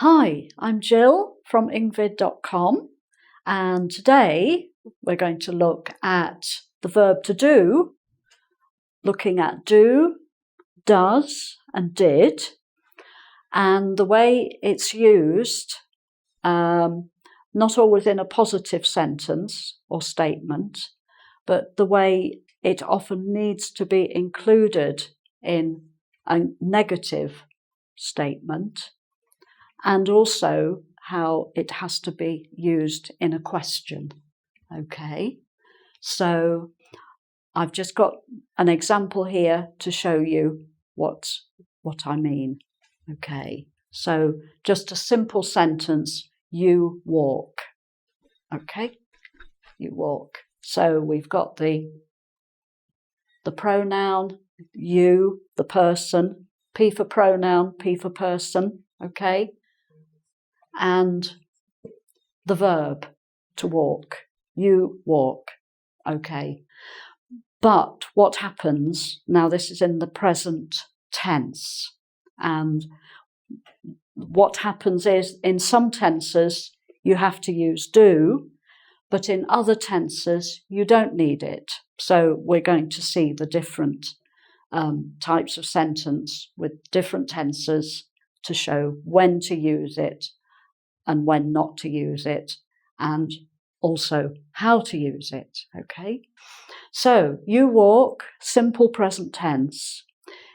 Hi, I'm Jill from engVid.com, and today we're going to look at the verb to do, looking at do, does and did, and the way it's used, not always in a positive sentence or statement, but the way it often needs to be included in a negative statement, and also how it has to be used in a question. Okay, so I've just got an example here to show you what I mean. Okay, so just a simple sentence, you walk. Okay, you walk. So we've got the pronoun, you, the person, P for pronoun, P for person, okay? And the verb, to walk. You walk, okay? But what happens, now this is in the present tense, and what happens is in some tenses you have to use do, but in other tenses you don't need it. So we're going to see the different types of sentence with different tenses to show when to use it and when not to use it, and also how to use it, okay? So, you walk, simple present tense.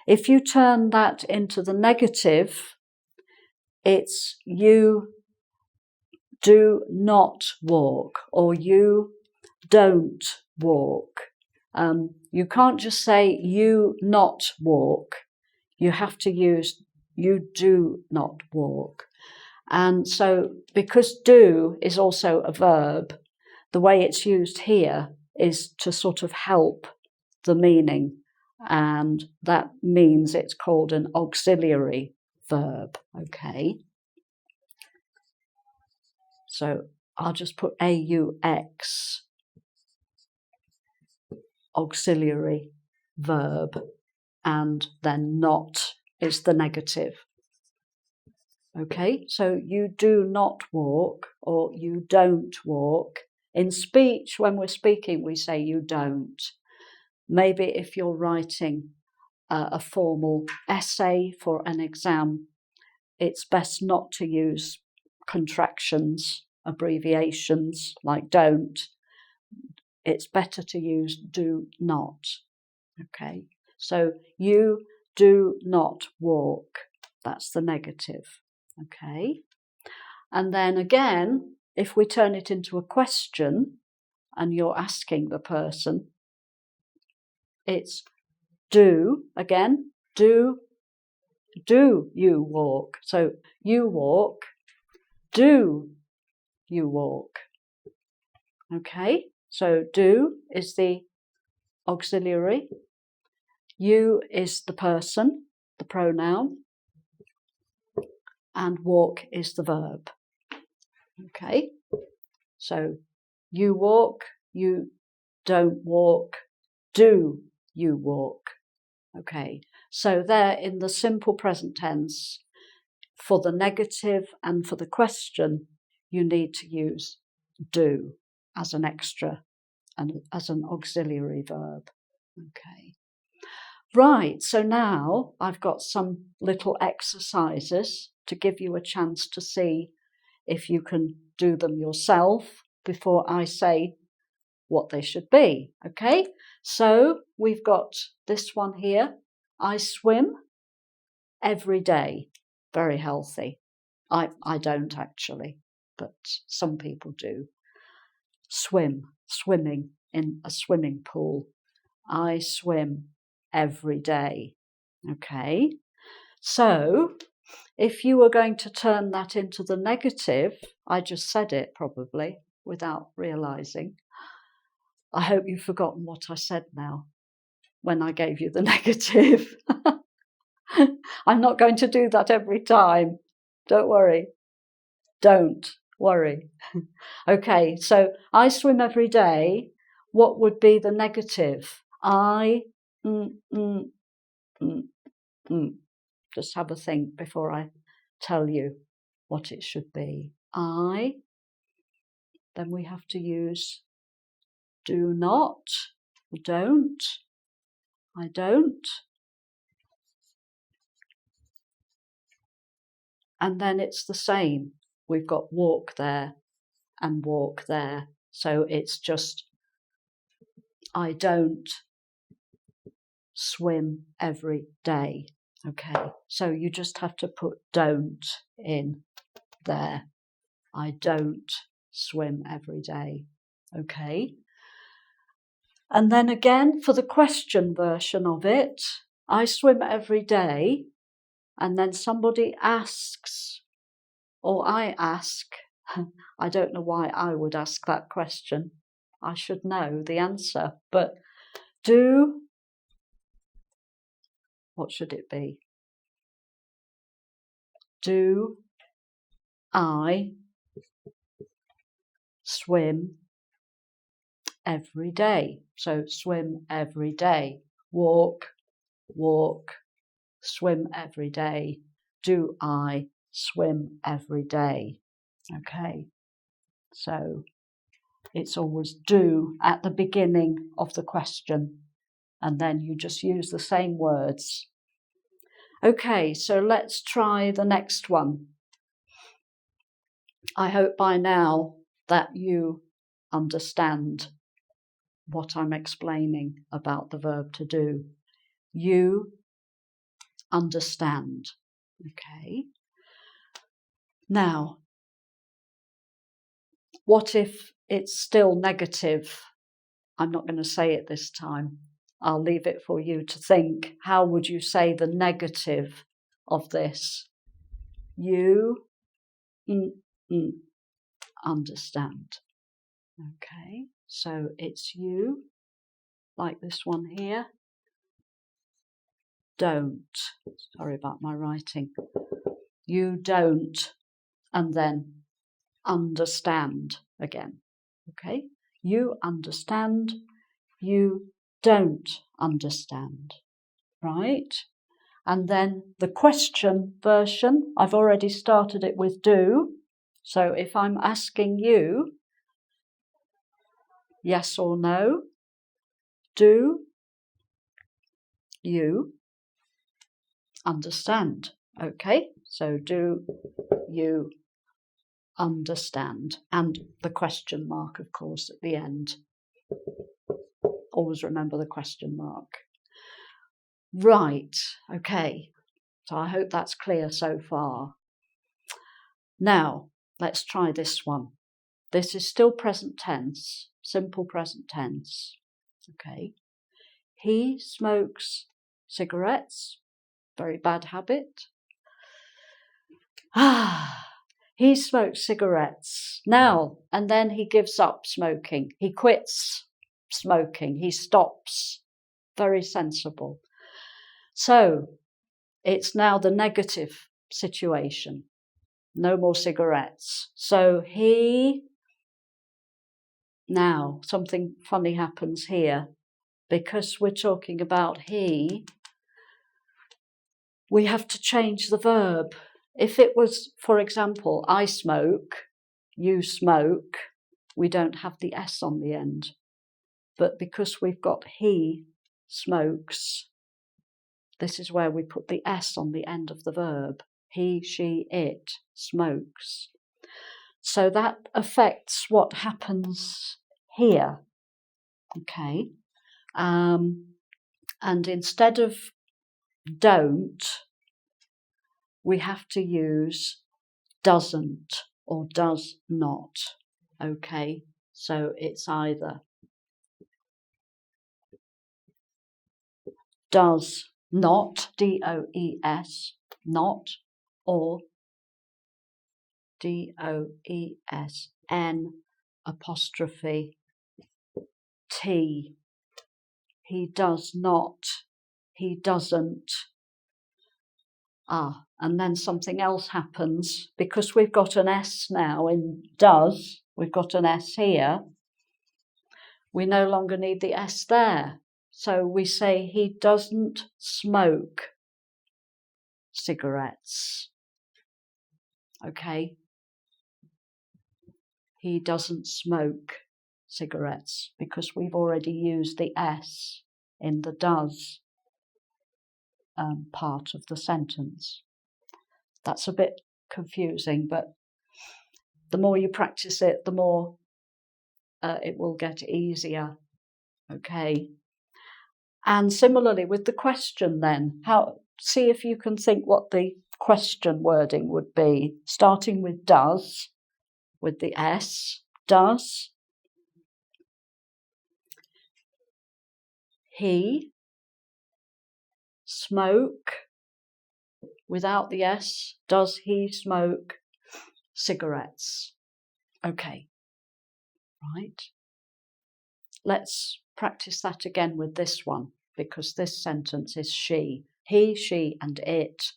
If you turn that into the negative, it's you do not walk, or you don't walk. You can't just say you not walk. You have to use you do not walk. And so, because do is also a verb, the way it's used here is to sort of help the meaning, and that means it's called an auxiliary verb, okay? So I'll just put AUX, auxiliary verb, and then not is the negative. Okay, so you do not walk or you don't walk. In speech, when we're speaking, we say you don't. Maybe if you're writing a formal essay for an exam, it's best not to use contractions, abbreviations like don't. It's better to use do not. Okay, so you do not walk. That's the negative. Okay, and then again, if we turn it into a question and you're asking the person, it's do, again, do you walk? So you walk, do you walk? Okay, so do is the auxiliary, you is the person, the pronoun, and walk is the verb. Okay, so you walk, you don't walk, do you walk? Okay, so there in the simple present tense, for the negative and for the question, you need to use do as an extra and as an auxiliary verb. Okay. Right, so now I've got some little exercises to give you a chance to see if you can do them yourself before I say what they should be. Okay, so we've got this one here. I swim every day. Very healthy. I don't actually, but some people do. Swimming in a swimming pool. I swim every day. Okay, so if you were going to turn that into the negative, I just said it probably without realising. I hope you've forgotten what I said now when I gave you the negative. I'm not going to do that every time. Don't worry. Don't worry. Okay, so I swim every day. What would be the negative? Just have a think before I tell you what it should be. I, then we have to use do not, don't, I don't. And then it's the same. We've got walk there and walk there. So it's just, I don't swim every day. Okay, so you just have to put don't in there. I don't swim every day. Okay. And then again, for the question version of it, I swim every day, and then somebody asks, or I ask, I don't know why I would ask that question. I should know the answer, but what should it be? Do I swim every day? So swim every day. Walk, swim every day. Do I swim every day? Okay, so it's always do at the beginning of the question, and then you just use the same words. Okay, so let's try the next one. I hope by now that you understand what I'm explaining about the verb to do. You understand. Okay. Now, what if it's still negative? I'm not going to say it this time. I'll leave it for you to think. How would you say the negative of this? You understand. Okay, so it's you, like this one here. Don't. Sorry about my writing. You don't, and then understand again. Okay, you understand, you don't understand. Right? And then the question version, I've already started it with do. So if I'm asking you, yes or no, do you understand? Okay, so do you understand? And the question mark, of course, at the end. Always remember the question mark. Right, okay, so I hope that's clear so far. Now, let's try this one. This is still present tense, simple present tense. Okay. He smokes cigarettes. Very bad habit. He smokes cigarettes. Now, and then he gives up smoking. He quits smoking. He stops. Very sensible. So, it's now the negative situation. No more cigarettes. So now something funny happens here. Because we're talking about he, we have to change the verb. If it was, for example, I smoke, you smoke, we don't have the S on the end. But because we've got he smokes, this is where we put the S on the end of the verb. He, she, it smokes. So that affects what happens here. Okay. And instead of don't, we have to use doesn't or does not. Okay, so it's either does not, D-O-E-S, not, or D-O-E-S-N apostrophe T. He does not, he doesn't. And then something else happens. Because we've got an S now in does, we've got an S here, we no longer need the S there. So we say he doesn't smoke cigarettes. Okay? He doesn't smoke cigarettes because we've already used the S in the does part of the sentence. That's a bit confusing, but the more you practice it, the more it will get easier. Okay? And similarly with the question then, see if you can think what the question wording would be, starting with does, with the S, does he smoke, without the S, does he smoke cigarettes? Okay, right. Let's practice that again with this one, because this sentence is she. He, she, and it,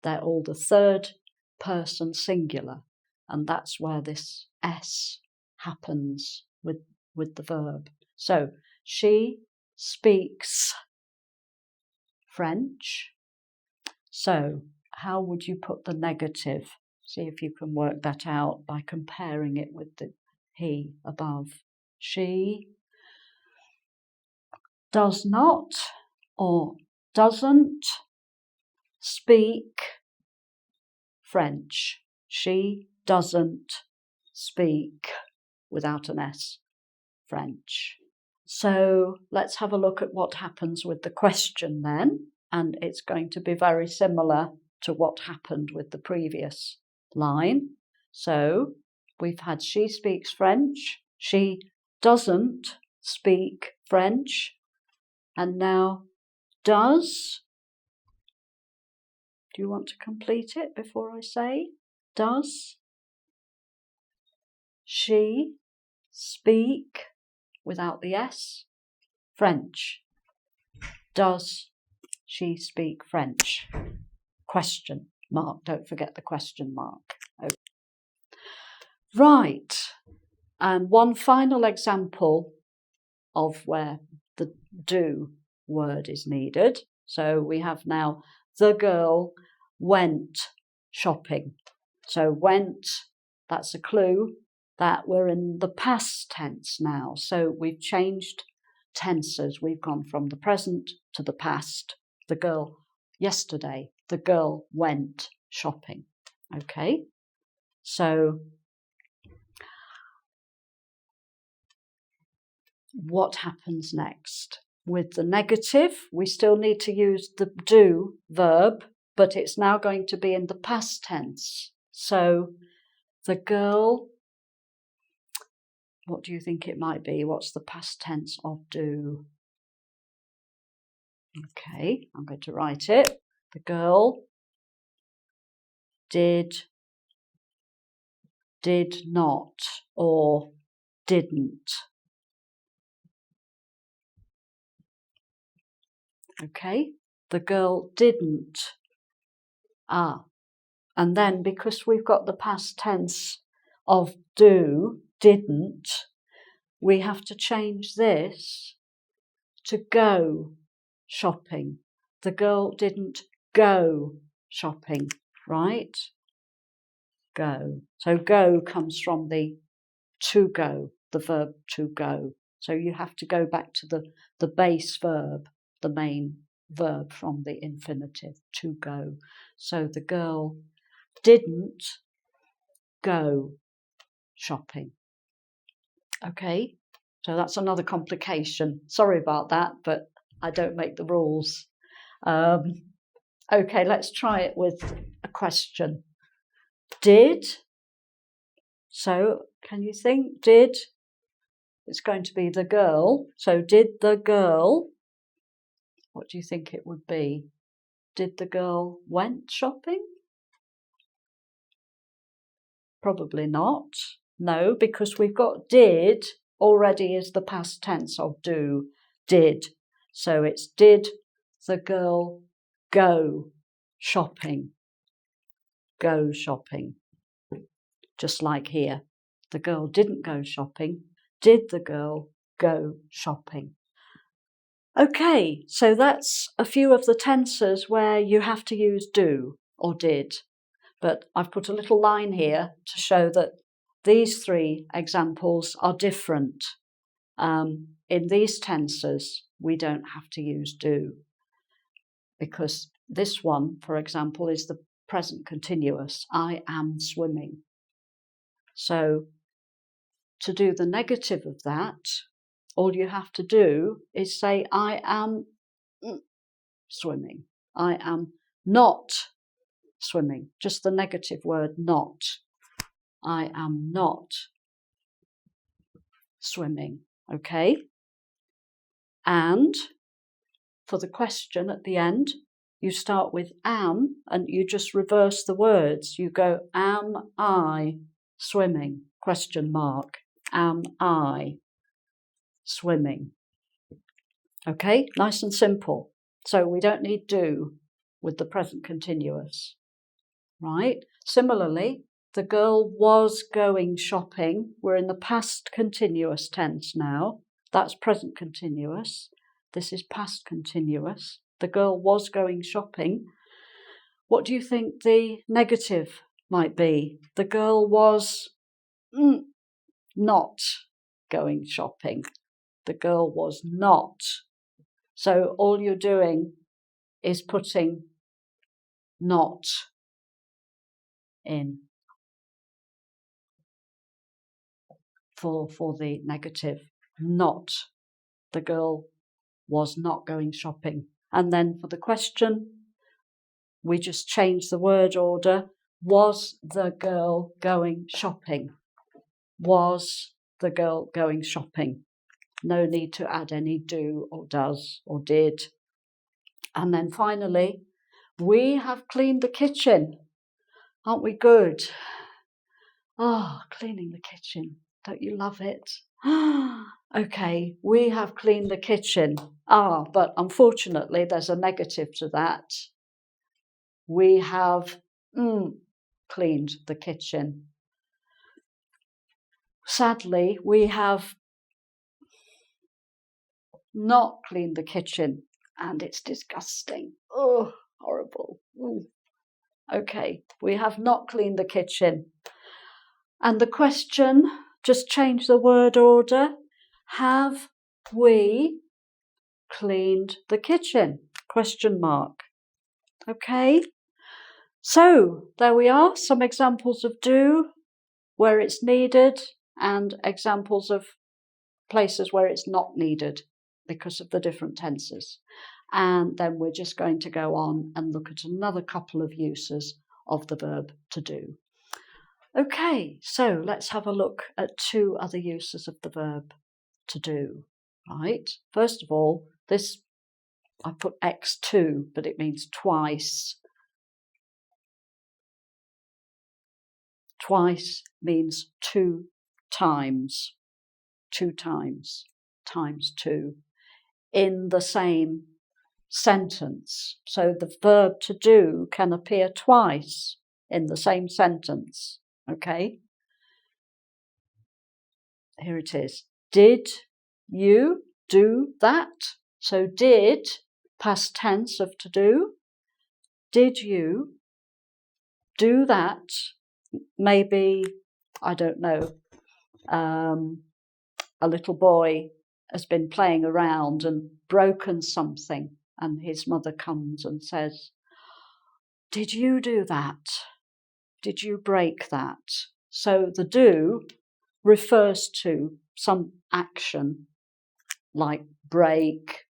they're all the third person singular, and that's where this S happens with the verb. So, she speaks French. So, how would you put the negative? See if you can work that out by comparing it with the he above. She does not or doesn't speak French. She doesn't speak, without an S, French. So let's have a look at what happens with the question then, and it's going to be very similar to what happened with the previous line. So we've had she speaks French, she doesn't speak French, and now does. Do you want to complete it before I say? Does she speak, without the S, French? Does she speak French? Question mark. Don't forget the question mark. Okay. Right. And one final example of where the do word is needed. So we have now the girl went shopping. So went, that's a clue that we're in the past tense now. So we've changed tenses. We've gone from the present to the past. The girl, yesterday, the girl went shopping. Okay? So what happens next? With the negative, we still need to use the do verb, but it's now going to be in the past tense. So the girl, what do you think it might be? What's the past tense of do? Okay, I'm going to write it. The girl did not, or didn't. Okay, the girl didn't. And then because we've got the past tense of do, didn't, we have to change this to go shopping. The girl didn't go shopping, right? Go. So go comes from the to go, the verb to go. So you have to go back to the base verb, the main verb from the infinitive, to go. So the girl didn't go shopping. Okay, so that's another complication. Sorry about that, but I don't make the rules. Okay, let's try it with a question. Did, so can you think, did, it's going to be the girl, so did the girl, what do you think it would be? Did the girl went shopping? Probably not. No, because we've got did already is the past tense of do, did. So it's did the girl go shopping? Go shopping. Just like here. The girl didn't go shopping. Did the girl go shopping? Okay, so that's a few of the tenses where you have to use do or did. But I've put a little line here to show that these three examples are different. In these tenses, we don't have to use do, because this one, for example, is the present continuous. I am swimming. So to do the negative of that, all you have to do is say, I am swimming. I am not swimming. Just the negative word not. I am not swimming. Okay? And for the question at the end, you start with am and you just reverse the words. You go, am I swimming? Question mark. Am I swimming? Okay, nice and simple. So we don't need do with the present continuous, right? Similarly, the girl was going shopping. We're in the past continuous tense now. That's present continuous. This is past continuous. The girl was going shopping. What do you think the negative might be? The girl was not going shopping. The girl was not. So all you're doing is putting not in for the negative. Not. The girl was not going shopping. And then for the question, we just change the word order. Was the girl going shopping? Was the girl going shopping? No need to add any do or does or did. And then finally, we have cleaned the kitchen. Aren't we good? Oh, cleaning the kitchen. Don't you love it? Okay, we have cleaned the kitchen. But unfortunately, there's a negative to that. We have cleaned the kitchen. Sadly, we have not cleaned the kitchen, and it's disgusting. Oh, horrible. Okay, we have not cleaned the kitchen. And the question, just change the word order. Have we cleaned the kitchen? Question mark. Okay, so there we are, some examples of do where it's needed and examples of places where it's not needed because of the different tenses. And then we're just going to go on and look at another couple of uses of the verb to do. Okay, so let's have a look at two other uses of the verb to do, right? First of all, this, I put x2, but it means twice. Twice means two times. Two times, times two, in the same sentence. So the verb to do can appear twice in the same sentence. Okay? Here it is. Did you do that? So did, past tense of to do. Did you do that? Maybe, I don't know, a little boy has been playing around and broken something, and his mother comes and says, did you do that? Did you break that? So the do refers to some action like break.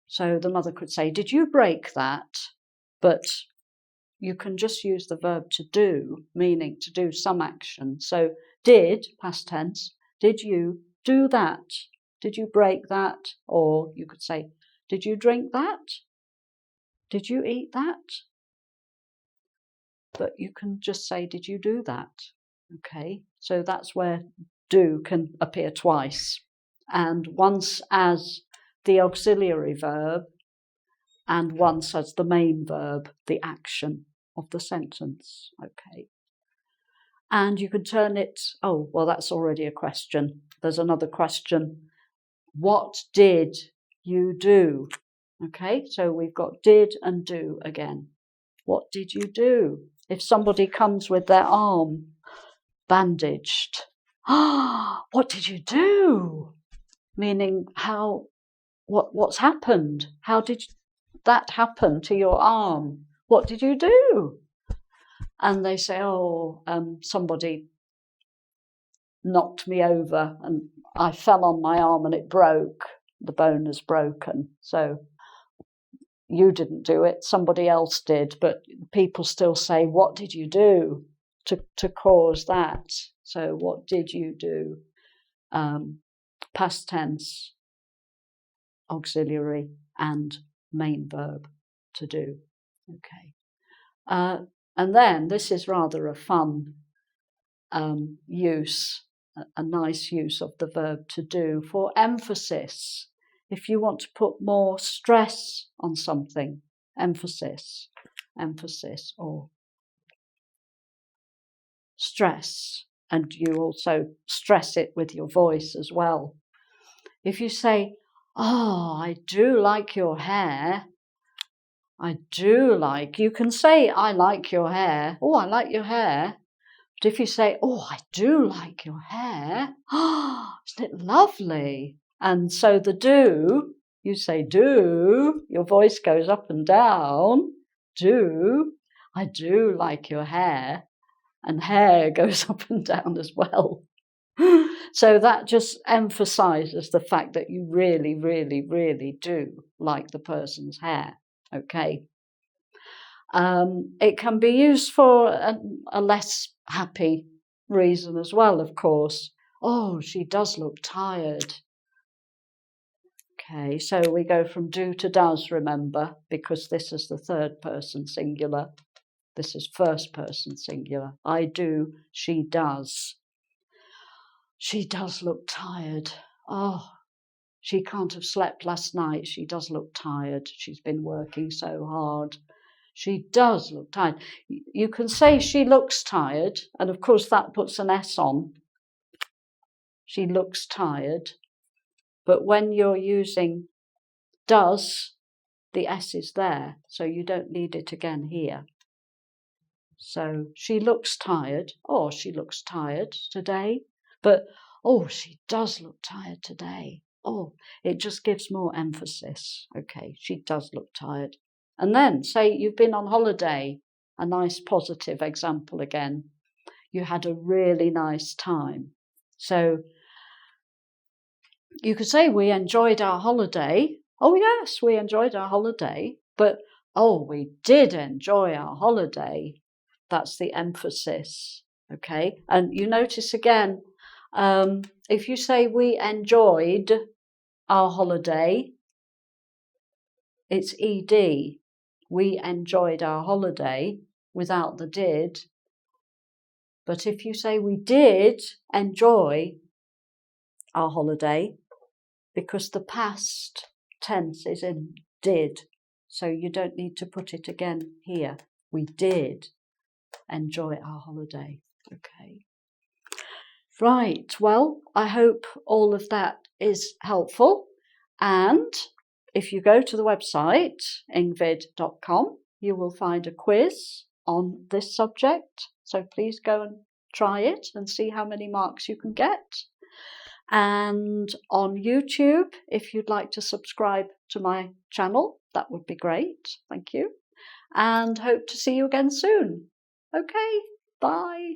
So the mother could say, did you break that? But you can just use the verb to do, meaning to do some action. So did, past tense, did you do that? Did you break that? Or you could say, did you drink that? Did you eat that? But you can just say, did you do that? Okay, so that's where do can appear twice. And once as the auxiliary verb and once as the main verb, the action of the sentence. Okay. And you can turn it, oh, well, that's already a question. There's another question. What did you do? Okay, so we've got did and do again. What did you do? If somebody comes with their arm bandaged, what did you do? Meaning, what's happened? How did that happen to your arm? What did you do? And they say, somebody knocked me over and I fell on my arm and it broke. The bone is broken. So you didn't do it, somebody else did. But people still say, what did you do to cause that? So what did you do? Past tense, auxiliary, and main verb, to do. Okay. And then this is rather a fun use, a nice use of the verb to do for emphasis. If you want to put more stress on something, emphasis or stress, and you also stress it with your voice as well. If you say, I do like your hair, you can say, I like your hair. Oh, I like your hair. But if you say, I do like your hair, isn't it lovely? And so the do, you say do, your voice goes up and down, do, I do like your hair, and hair goes up and down as well. So that just emphasizes the fact that you really, really, really do like the person's hair, okay? It can be used for a less happy reason as well, of course. Oh, she does look tired. Okay, so we go from do to does, remember, because this is the third person singular. This is first person singular. I do, she does. She does look tired. Oh, she can't have slept last night. She does look tired. She's been working so hard. She does look tired. You can say she looks tired, and of course that puts an S on. She looks tired. But when you're using does, the S is there, so you don't need it again here. So she looks tired. Oh, she looks tired today. But, she does look tired today. Oh, it just gives more emphasis. Okay, she does look tired. And then say you've been on holiday, a nice positive example again. You had a really nice time. So you could say we enjoyed our holiday. Oh, yes, we enjoyed our holiday. But, we did enjoy our holiday. That's the emphasis. Okay. And you notice again, if you say we enjoyed our holiday, it's ED. We enjoyed our holiday without the did. But if you say we did enjoy our holiday, because the past tense is in did, so you don't need to put it again here. We did enjoy our holiday. Okay. Right, well, I hope all of that is helpful. And if you go to the website, engVid.com, you will find a quiz on this subject. So please go and try it and see how many marks you can get. And on YouTube, if you'd like to subscribe to my channel, that would be great. Thank you. And hope to see you again soon. Okay, bye.